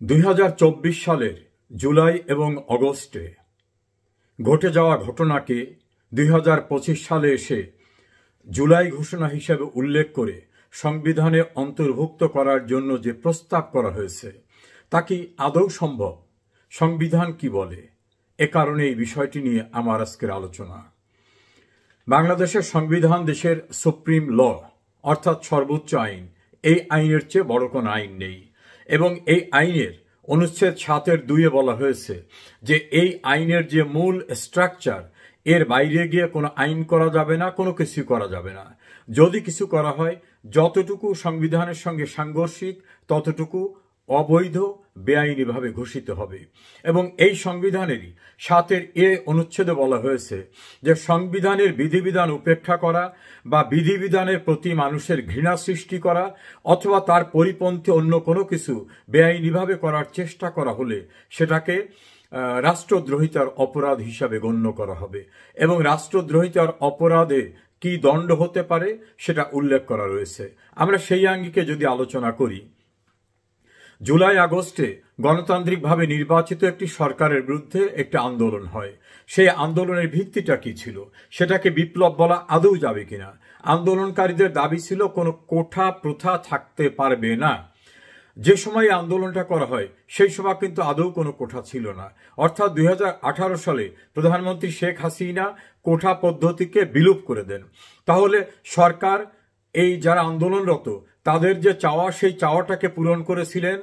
2024 সালের জুলাই এবং অগস্টে ঘটে যাওয়া ঘটনাকে 2025 সালে এসে জুলাই ঘোষণা হিসেবে উল্লেখ করে সংবিধানে অন্তর্ভুক্ত করার জন্য যে প্রস্তাব করা হয়েছে তা কি আদৌ সম্ভব? সংবিধান কি বলে? এ কারণে এই বিষয়টি নিয়ে আমার আজকের আলোচনা। বাংলাদেশের সংবিধান দেশের সুপ্রিম ল, অর্থাৎ সর্বোচ্চ আইন। এই আইনের চেয়ে বড় কোনো আইন নেই এবং এই আইনের অনুচ্ছেদ 7-2 বলা হয়েছে যে এই আইনের যে মূল স্ট্রাকচার, এর বাইরে গিয়ে কোনো আইন করা যাবে না, কোনো কিছু করা যাবে না। যদি কিছু করা হয়, যতটুকু সংবিধানের সঙ্গে সাংঘর্ষিক ততটুকু অবৈধ, বেআইনিভাবে ঘোষিত হবে। এবং এই সংবিধানেরই 7-A অনুচ্ছেদে বলা হয়েছে যে সংবিধানের বিধিবিধান উপেক্ষা করা বা বিধিবিধানের প্রতি মানুষের ঘৃণা সৃষ্টি করা অথবা তার পরিপন্থী অন্য কোনো কিছু বেআইনিভাবে করার চেষ্টা করা হলে সেটাকে রাষ্ট্রদ্রোহিতার অপরাধ হিসাবে গণ্য করা হবে এবং রাষ্ট্রদ্রোহিতার অপরাধে কি দণ্ড হতে পারে সেটা উল্লেখ করা রয়েছে। আমরা সেই আঙ্গিকে যদি আলোচনা করি, জুলাই আগস্টে গণতান্ত্রিকভাবে নির্বাচিত একটি সরকারের বিরুদ্ধে একটি আন্দোলন হয়। সেই আন্দোলনের ভিত্তিটা কি ছিল? সেটাকে বিপ্লব বলা আদৌ যাবে কিনা? আন্দোলনকারীদের দাবি ছিল কোনো কোঠা প্রথা থাকতে পারবে না। যে সময় আন্দোলনটা করা হয় সেই সময় কিন্তু আদৌ কোনো কোঠা ছিল না। অর্থাৎ 2018 সালে প্রধানমন্ত্রী শেখ হাসিনা কোঠা পদ্ধতিকে বিলুপ করে দেন। তাহলে সরকার এই যারা আন্দোলনরত তাদের যে চাওয়া, সেই চাওয়াটাকে পূরণ করেছিলেন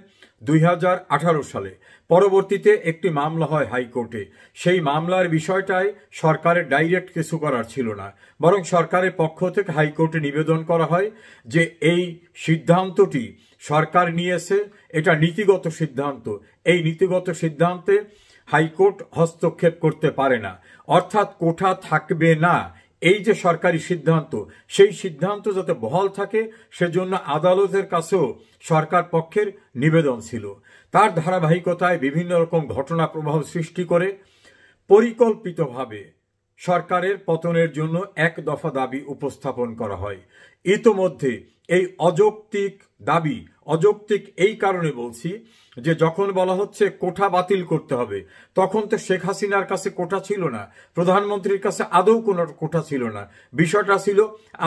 2018 সালে। পরবর্তীতে একটি মামলা হয় হাইকোর্টে। সেই মামলার বিষয়টায় সরকারের ডাইরেক্ট কিছু করার ছিল না, বরং সরকারের পক্ষ থেকে হাইকোর্টে নিবেদন করা হয় যে এই সিদ্ধান্তটি সরকার নিয়েছে, এটা নীতিগত সিদ্ধান্ত, এই নীতিগত সিদ্ধান্তে হাইকোর্ট হস্তক্ষেপ করতে পারে না। অর্থাৎ কোঠা থাকবে না, এই যে সরকারি সিদ্ধান্ত, সেই সিদ্ধান্ত যাতে বহাল থাকে সেজন্য আদালতের কাছেও সরকার পক্ষের নিবেদন ছিল। তার ধারাবাহিকতায় বিভিন্ন রকম ঘটনা প্রবাহ সৃষ্টি করে পরিকল্পিতভাবে সরকারের পতনের জন্য এক দফা দাবি উপস্থাপন করা হয়। ইতোমধ্যে এই অযৌক্তিক দাবি, অযৌক্তিক এই কারণে বলছি যে যখন বলা হচ্ছে কোঠা বাতিল করতে হবে, তখন তো শেখ হাসিনার কাছে কোঠা ছিল না, প্রধানমন্ত্রীর কাছে আদৌ কোনো কোঠা ছিল না। বিষয়টা ছিল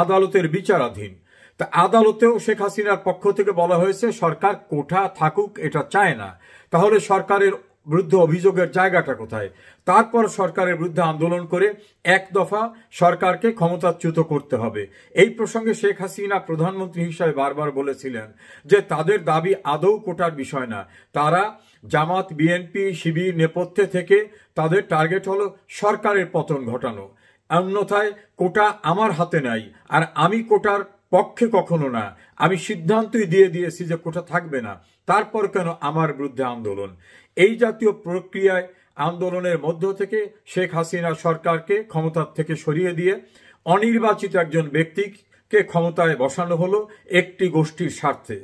আদালতের বিচারাধীন। তা আদালতেও শেখ হাসিনার পক্ষ থেকে বলা হয়েছে সরকার কোঠা থাকুক, এটা চায় না। তাহলে সরকারের বিরুদ্ধে অভিযোগের জায়গাটা কোথায়? তারপর সরকারের বিরুদ্ধে আন্দোলন করে এক দফা সরকারকে ক্ষমতাচ্যুত করতে হবে। এই প্রসঙ্গে শেখ হাসিনা প্রধানমন্ত্রী হিসাবে বারবার বলেছিলেন যে তাদের দাবি আদৌ কোটার বিষয় না। তারা জামাত, বিএনপি, শিবির নেপথ্যে থেকে তাদের টার্গেট হলো সরকারের পতন ঘটানো। অন্যথায় কোটা আমার হাতে নাই, আর আমি কোটার পক্ষে কখনো না। আমি সিদ্ধান্তই দিয়ে দিয়েছি যে কোটা থাকবে না, তারপর কেন আমার বিরুদ্ধে আন্দোলন? এই জাতীয় প্রক্রিয়ায় আন্দোলনের মধ্য থেকে শেখ হাসিনা সরকারকে ক্ষমতার থেকে সরিয়ে দিয়ে অনির্বাচিত একজন ব্যক্তিকে ক্ষমতায় বসানো হলো একটি গোষ্ঠীর স্বার্থে।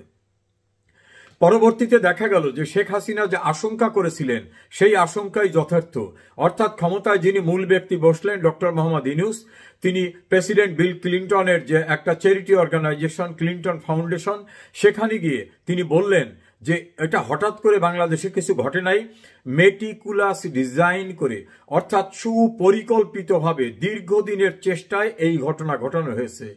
পরবর্তীতে দেখা গেল যে শেখ হাসিনা যে আশঙ্কা করেছিলেন সেই আশঙ্কাই যথার্থ। অর্থাৎ ক্ষমতায় যিনি মূল ব্যক্তি বসলেন, ডক্টর মোহাম্মদ ইউনূস, তিনি প্রেসিডেন্ট বিল ক্লিন্টনের যে একটা চ্যারিটি অর্গানাইজেশন ক্লিন্টন ফাউন্ডেশন, সেখানে গিয়ে তিনি বললেন যে এটা হঠাৎ করে বাংলাদেশে কিছু ঘটে নাই, মেটিকুলাস ডিজাইন করে, অর্থাৎ সুপরিকল্পিতভাবে দীর্ঘদিনের চেষ্টায় এই ঘটনা ঘটানো হয়েছে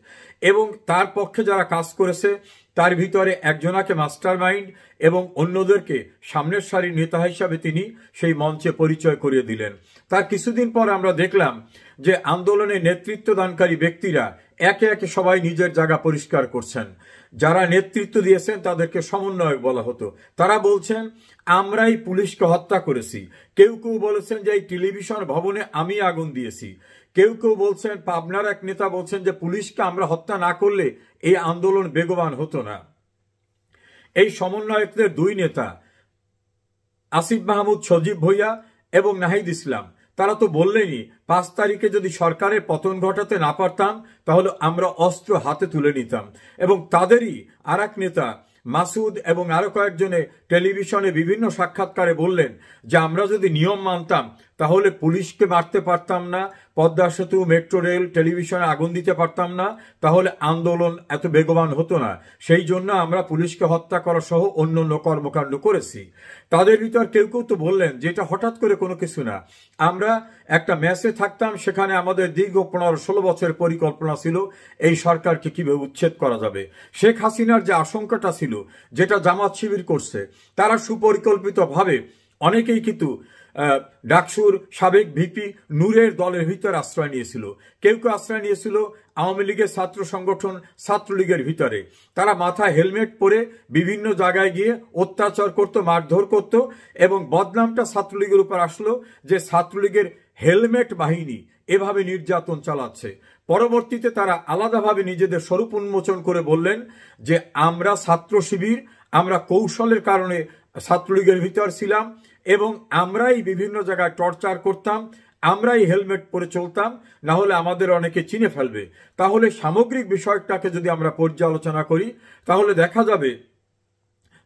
এবং তার পক্ষে যারা কাজ করেছে তার ভিতরে একজনাকে মাস্টার মাইন্ড এবং অন্যদেরকে সামনের সারির নেতা হিসাবে তিনি সেই মঞ্চে পরিচয় করিয়ে দিলেন। তার কিছুদিন পর আমরা দেখলাম যে আন্দোলনে নেতৃত্ব দানকারী ব্যক্তিরা একে একে সবাই নিজের জায়গা পরিষ্কার করছেন। যারা নেতৃত্ব দিয়েছেন তাদেরকে সমন্বয়ক বলা হতো। তারা বলছেন আমরাই পুলিশকে হত্যা করেছি। কেউ কেউ বলেছেন যে এই টেলিভিশন ভবনে আমি আগুন দিয়েছি। কেউ কেউ বলছেন, পাবনার এক নেতা বলছেন যে পুলিশকে আমরা হত্যা না করলে এই আন্দোলন বেগবান হতো না। এই সমন্বয়কদের দুই নেতা আসিফ মাহমুদ সজীব ভুঁইয়া এবং নাহিদ ইসলাম, তারা তো বললেনই 5 তারিখে যদি সরকারের পতন ঘটাতে না পারতাম তাহলে আমরা অস্ত্র হাতে তুলে নিতাম। এবং তাদেরই আর এক নেতা মাসুদ এবং আরো কয়েকজনে টেলিভিশনে বিভিন্ন সাক্ষাৎকারে বললেন যে আমরা যদি নিয়ম মানতাম তাহলে পুলিশকে মারতে পারতাম না, পদ্মা সেতু, মেট্রো রেল, টেলিভিশনে আগুন দিতে পারতাম না, তাহলে আন্দোলন এত বেগবান হতো না। সেই জন্য আমরা পুলিশকে হত্যা করা সহ অন্যান্য কর্মকাণ্ড করেছি। তাদের ভিতর কেউ কেউ তো বললেন যে এটা হঠাৎ করে কোনো কিছু না, আমরা একটা মেসে থাকতাম, সেখানে আমাদের দীর্ঘ 15-16 বছরের পরিকল্পনা ছিল এই সরকারকে কিভাবে উচ্ছেদ করা যাবে। শেখ হাসিনার যে আশঙ্কাটা ছিল, যেটা জামাত শিবির করছে, তারা সুপরিকল্পিতভাবে অনেকেই কিন্তু ডাকসুর সাবেক ভিপি নূরের দলের ভিতরে আশ্রয় নিয়েছিল। কেউ কেউ আশ্রয় নিয়েছিল আওয়ামী লীগের ছাত্র সংগঠন ছাত্রলীগের ভিতরে। তারা মাথায় হেলমেট পরে বিভিন্ন জায়গায় গিয়ে অত্যাচার করত, মারধর করত, এবং বদনামটা ছাত্রলীগের উপর আসলো যে ছাত্রলীগের হেলমেট বাহিনী এভাবে নির্যাতন চালাচ্ছে। পরবর্তীতে তারা আলাদাভাবে নিজেদের স্বরূপ উন্মোচন করে বললেন যে আমরা ছাত্র শিবির, আমরা কৌশলের কারণে ছাত্রলীগের ভিতর ছিলাম এবং আমরাই বিভিন্ন জায়গায় টর্চার করতাম, আমরাই হেলমেট পরে চলতাম, না হলে আমাদের অনেকে চিনে ফেলবে। তাহলে সামগ্রিক বিষয়টাকে যদি আমরা পর্যালোচনা করি, তাহলে দেখা যাবে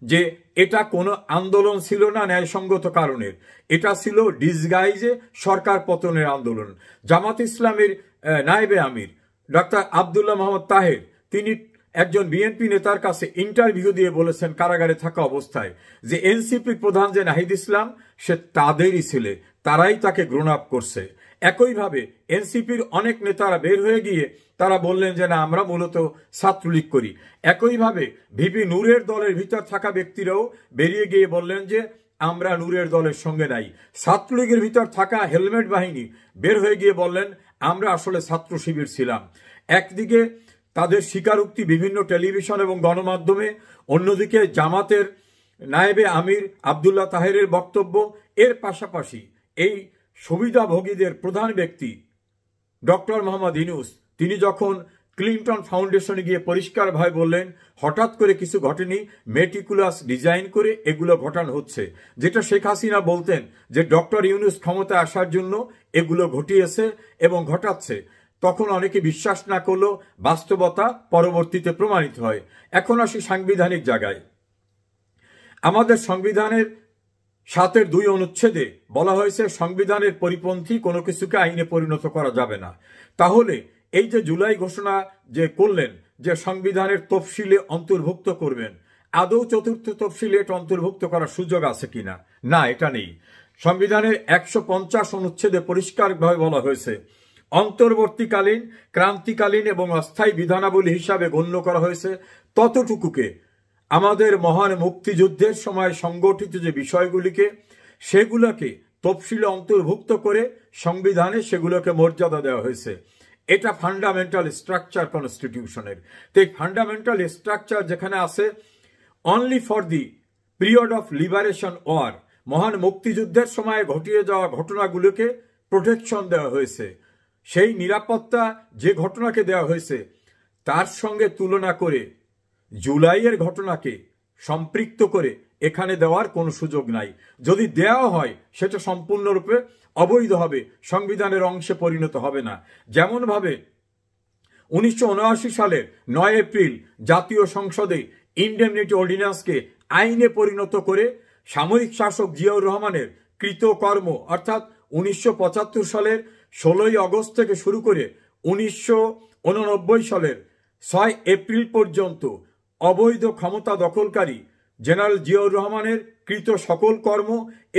যে এটা কোনো আন্দোলন ছিল না ন্যায়সঙ্গত কারণের, এটা ছিল ডিসগাইজে সরকার পতনের আন্দোলন। জামাত ইসলামের নায়েবে আমির ডক্টর আব্দুল্লাহ মোহাম্মদ তাহের, তিনি একজন বিএনপি নেতার কাছে ইন্টারভিউ দিয়ে বলেছেন কারাগারে থাকা অবস্থায় যে এনসিপির প্রধান যে নাহিদ ইসলাম, সে তাদেরই ছেলে, তারাই তাকে গ্রোন আপ করছে। একইভাবে এনসিপির অনেক নেতারা বের হয়ে গিয়ে তারা বললেন যে না, আমরা মূলত ছাত্রলীগ করি। একইভাবে ভিপি নূরের দলের ভিতর থাকা ব্যক্তিরাও বেরিয়ে গিয়ে বললেন যে আমরা নূরের দলের সঙ্গে নাই। ছাত্রলীগের ভিতর থাকা হেলমেট বাহিনী বের হয়ে গিয়ে বললেন আমরা আসলে ছাত্র শিবির ছিলাম। একদিকে তাদের স্বীকারোক্তি বিভিন্ন টেলিভিশন এবং গণমাধ্যমে, অন্যদিকে জামাতের নায়েবে আমির আব্দুল্লাহ তাহেরের বক্তব্য। এর পাশাপাশি এই সুবিধাভোগীদের প্রধান ব্যক্তি ডক্টর মোহাম্মদ ইউনূস, তিনি যখন ক্লিনটন ফাউন্ডেশনে গিয়ে পরিষ্কারভাবে বললেন হঠাৎ করে কিছু ঘটেনি, মেটিকুলাস ডিজাইন করে এগুলো ঘটানো হচ্ছে। যেটা শেখ হাসিনা বলতেন যে ডক্টর ইউনূস ক্ষমতায় আসার জন্য এগুলো ঘটিয়েছে এবং ঘটাচ্ছে। তখন অনেকে বিশ্বাস না করলেও বাস্তবতা পরবর্তীতে প্রমাণিত হয়। এখন আসি সাংবিধানিক জায়গায়। আমাদের সংবিধানের 7-2 অনুচ্ছেদে বলা হয়েছে সংবিধানের পরিপন্থী কোনো কিছুকে আইনে পরিণত করা যাবে না। তাহলে এই যে জুলাই ঘোষণা যে করলেন যে সংবিধানের তফসিলে অন্তর্ভুক্ত করবেন, আদৌ চতুর্থ তফসিলে এটা অন্তর্ভুক্ত করার সুযোগ আছে কিনা? না, এটা নেই। সংবিধানের 150 অনুচ্ছেদে পরিষ্কারভাবে বলা হয়েছে অন্তর্বর্তীকালীন, ক্রান্তিকালীন এবং অস্থায়ী বিধানাবলী হিসাবে গণ্য করা হয়েছে ততটুকুকে আমাদের মহান মুক্তিযুদ্ধের সময় সংগঠিত যে বিষয়গুলিকে, সেগুলোকে তফসিলে অন্তর্ভুক্ত করে সংবিধানে সেগুলোকে মর্যাদা দেওয়া হয়েছে। এটা ফান্ডামেন্টাল স্ট্রাকচার কনস্টিটিউশনের। তো এই ফান্ডামেন্টাল স্ট্রাকচার যেখানে আছে only for the period of liberation war, মহান মুক্তিযুদ্ধের সময় ঘটিয়ে যাওয়া ঘটনাগুলোকে প্রোটেকশন দেওয়া হয়েছে। সেই নিরাপত্তা যে ঘটনাকে দেওয়া হয়েছে তার সঙ্গে তুলনা করে জুলাইয়ের ঘটনাকে সম্পৃক্ত করে এখানে দেওয়ার কোনো সুযোগ নাই। যদি দেওয়া হয় সেটা সম্পূর্ণরূপে অবৈধ হবে, সংবিধানের অংশে পরিণত হবে না। যেমনভাবে 1979 সালের 9 এপ্রিল জাতীয় সংসদে ইনডেমনিটি অর্ডিন্যান্সকে আইনে পরিণত করে সামরিক শাসক জিয়াউর রহমানের কৃতকর্ম, অর্থাৎ 1975 সালের 16 আগস্ট থেকে শুরু করে 1989 সালের 6 এপ্রিল পর্যন্ত অবৈধ ক্ষমতা দখলকারী জেনারেল জিয়াউর রহমানের কৃত সকল কর্ম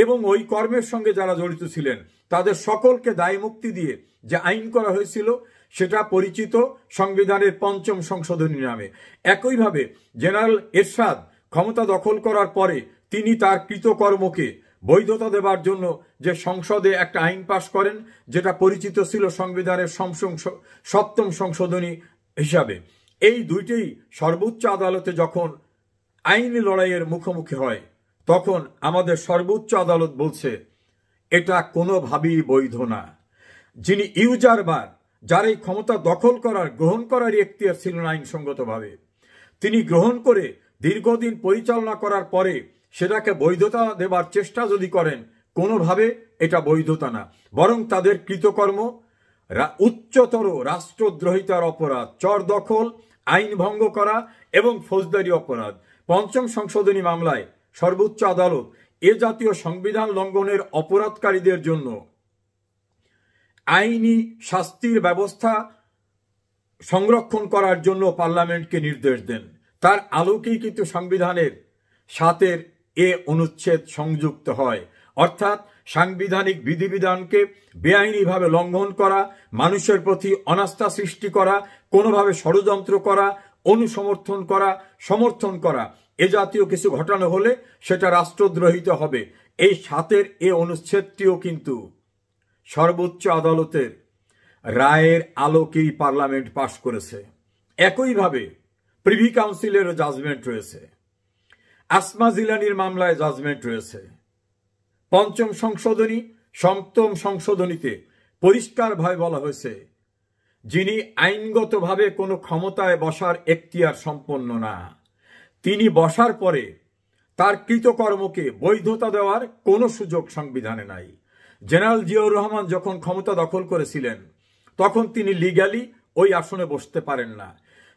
এবং ওই কর্মের সঙ্গে যারা জড়িত ছিলেন তাদের সকলকে দায় মুক্তি দিয়ে যে আইন করা হয়েছিল সেটা পরিচিত সংবিধানের 5ম সংশোধনী নামে। একইভাবে জেনারেল এরশাদ ক্ষমতা দখল করার পরে তিনি তার কৃতকর্মকে বৈধতা দেবার জন্য যে সংসদে একটা আইন পাশ করেন, যেটা পরিচিত ছিল সংবিধানের 7ম সংশোধনী হিসাবে। এই দুইটাই সর্বোচ্চ আদালতে যখন আইনি লড়াইয়ের মুখোমুখি হয়, তখন আমাদের সর্বোচ্চ আদালত বলছে এটা কোনোভাবেই বৈধ না। যিনি ইউজারবার, যার এই ক্ষমতা দখল করার গ্রহণ করার এখতিয়ার ছিল না আইনসঙ্গতভাবে, তিনি গ্রহণ করে দীর্ঘদিন পরিচালনা করার পরে সেটাকে বৈধতা দেবার চেষ্টা যদি করেন, কোনোভাবে এটা বৈধতা না, বরং তাদের কৃতকর্ম উচ্চতর রাষ্ট্রদ্রোহিতার অপরাধ, চর দখল, আইন ভঙ্গ করা এবং ফৌজদারি অপরাধ। 5ম সংশোধনী মামলায় সর্বোচ্চ আদালত এ জাতীয় সংবিধান লঙ্ঘনের অপরাধকারীদের জন্য আইনি শাস্তির ব্যবস্থা সংরক্ষণ করার জন্য পার্লামেন্টকে নির্দেশ দেন। তার আলোকেই কিন্তু সংবিধানের 7-এর এ অনুচ্ছেদ সংযুক্ত হয়। অর্থাৎ সাংবিধানিক বিধিবিধানকে বেআইনিভাবে লঙ্ঘন করা, মানুষের প্রতি অনাস্থা সৃষ্টি করা, কোনোভাবে ষড়যন্ত্র করা, অনুসমর্থন করা, সমর্থন করা, এ জাতীয় কিছু ঘটনা হলে সেটা রাষ্ট্রদ্রোহিত হবে। এই 7-এর এ অনুচ্ছেদটিও কিন্তু সর্বোচ্চ আদালতের রায়ের আলোকেই পার্লামেন্ট পাশ করেছে। একইভাবে প্রিভি কাউন্সিলেরও জাজমেন্ট রয়েছে, আসমা জিলানির মামলায় জাজমেন্ট রয়েছে। 5ম সংশোধনী 7ম সংশোধনীতে পরিষ্কারভাবে বলা হয়েছে, যিনি আইনগতভাবে কোনো ক্ষমতায় বসার এখতিয়ার সম্পন্ন না, তিনি বসার পরে তার কৃতকর্মকে বৈধতা দেওয়ার কোনো সুযোগ সংবিধানে নাই। জেনারেল জিয়াউর রহমান যখন ক্ষমতা দখল করেছিলেন তখন তিনি লিগ্যালি ওই আসনে বসতে পারেন না।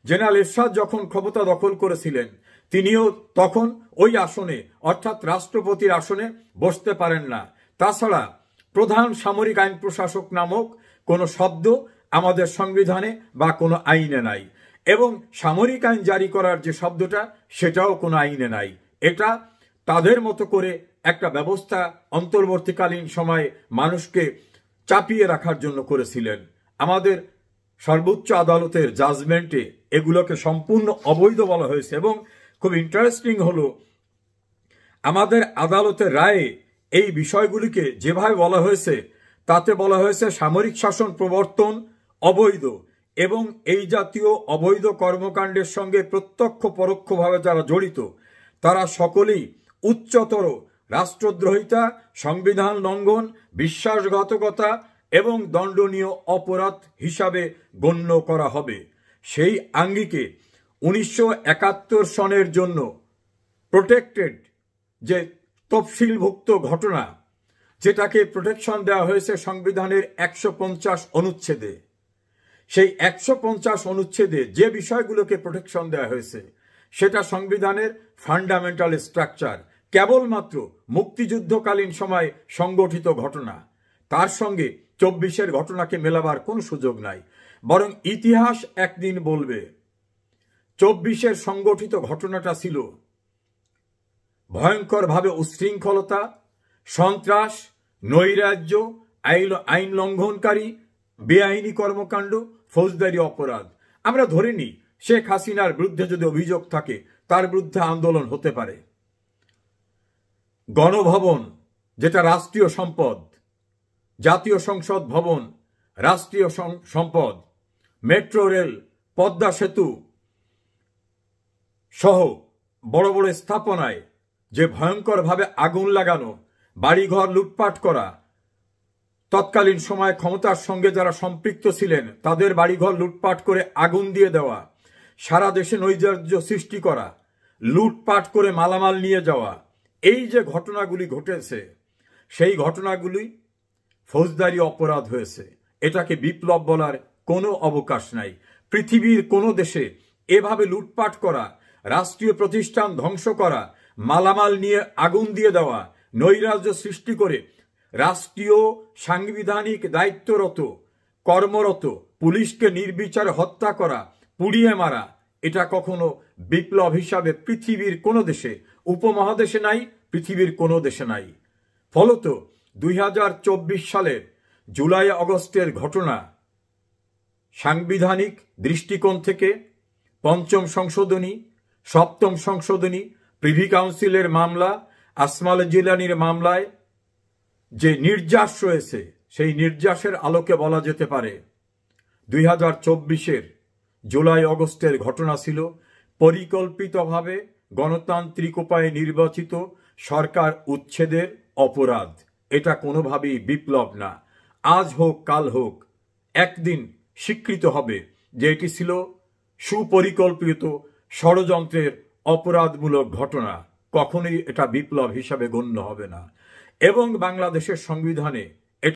জেনারেল এরশাদ যখন ক্ষমতা দখল করেছিলেন তিনিও তখন ওই আসনে অর্থাৎ রাষ্ট্রপতির আসনে বসতে পারেন না। তাছাড়া প্রধান সামরিক আইন প্রশাসক নামক কোনো শব্দ আমাদের সংবিধানে বা কোনো আইনে নাই, এবং সামরিক আইন জারি করার যে শব্দটা সেটাও কোনো আইনে নাই। এটা তাদের মতো করে একটা ব্যবস্থা অন্তর্বর্তীকালীন সময়ে মানুষকে চাপিয়ে রাখার জন্য করেছিলেন। আমাদের সর্বোচ্চ আদালতের জাজমেন্টে এগুলোকে সম্পূর্ণ অবৈধ বলা হয়েছে। এবং খুব ইন্টারেস্টিং হলো, আমাদের আদালতের রায়ে এই বিষয়গুলিকে যেভাবে বলা হয়েছে তাতে বলা হয়েছে সামরিক শাসন প্রবর্তন অবৈধ, এবং এই জাতীয় অবৈধ কর্মকাণ্ডের সঙ্গে প্রত্যক্ষ পরোক্ষভাবে যারা জড়িত তারা সকলেই উচ্চতর রাষ্ট্রদ্রোহিতা, সংবিধান লঙ্ঘন, বিশ্বাসঘাতকতা এবং দণ্ডনীয় অপরাধ হিসাবে গণ্য করা হবে। সেই আঙ্গিকে 1971 সনের জন্য প্রোটেক্টেড যে তফসিলভুক্ত ঘটনা, যেটাকে প্রোটেকশন দেওয়া হয়েছে সংবিধানের 150 অনুচ্ছেদে, সেই 150 অনুচ্ছেদে যে বিষয়গুলোকে প্রোটেকশন দেওয়া হয়েছে সেটা সংবিধানের ফান্ডামেন্টাল স্ট্রাকচার। কেবলমাত্র মুক্তিযুদ্ধকালীন সময় সংগঠিত ঘটনা, তার সঙ্গে 24-এর ঘটনাকে মেলাবার কোনো সুযোগ নাই। বরং ইতিহাস একদিন বলবে 24-এর সংগঠিত ঘটনাটা ছিল ভয়ঙ্করভাবে উচ্ছৃঙ্খলতা, সন্ত্রাস, নৈরাজ্য, আইন লঙ্ঘনকারী, বেআইনি কর্মকাণ্ড, ফৌজদারি অপরাধ। আমরা ধরে নিই শেখ হাসিনার বিরুদ্ধে যদি অভিযোগ থাকে তার বিরুদ্ধে আন্দোলন হতে পারে। গণভবন যেটা রাষ্ট্রীয় সম্পদ, জাতীয় সংসদ ভবন রাষ্ট্রীয় সম্পদ, মেট্রো রেল, পদ্মা সেতু সহ বড় বড় স্থাপনায় যে ভয়ঙ্করভাবে আগুন লাগানো, বাড়িঘর লুটপাট করা, তৎকালীন সময় ক্ষমতার সঙ্গে যারা সম্পৃক্ত ছিলেন তাদের বাড়িঘর লুটপাট করে আগুন দিয়ে দেওয়া, সারা দেশে নৈরাজ্য সৃষ্টি করা, লুটপাট করে মালামাল নিয়ে যাওয়া, এই যে ঘটনাগুলি ঘটেছে সেই ঘটনাগুলি ফৌজদারি অপরাধ হয়েছে। এটাকে বিপ্লব বলার কোনো অবকাশ নাই। পৃথিবীর কোনো দেশে এভাবে লুটপাট করা, রাষ্ট্রীয় প্রতিষ্ঠান ধ্বংস করা, মালামাল নিয়ে আগুন দিয়ে দেওয়া, নৈরাজ্য সৃষ্টি করে রাষ্ট্রীয় সাংবিধানিক দায়িত্বরত কর্মরত পুলিশকে নির্বিচারে হত্যা করা, পুড়িয়ে মারা, এটা কখনো বিপ্লব হিসাবে পৃথিবীর কোনো দেশে, উপমহাদেশে নাই, পৃথিবীর কোনো দেশে নাই। ফলত 2024 সালের জুলাই আগস্টের ঘটনা সাংবিধানিক দৃষ্টিকোণ থেকে 5ম সংশোধনী, 7ম সংশোধনী, প্রিভি কাউন্সিলের মামলা, আসমা জিলানির মামলায় যে নির্যাস রয়েছে সেই নির্যাসের আলোকে বলা যেতে পারে 2024-এর জুলাই আগস্টের ঘটনা ছিল পরিকল্পিতভাবে গণতান্ত্রিক উপায়ে নির্বাচিত সরকার উচ্ছেদের অপরাধ। এটা কোনোভাবেই বিপ্লব না। আজ হোক কাল হোক একদিন স্বীকৃত হবে যে এটি ছিল সুপরিকল্পিত ষড়যন্ত্রের অপরাধমূলক ঘটনা। কখনোই এটা বিপ্লব হিসাবে গণ্য হবে না। এবং বাংলাদেশের সংবিধানে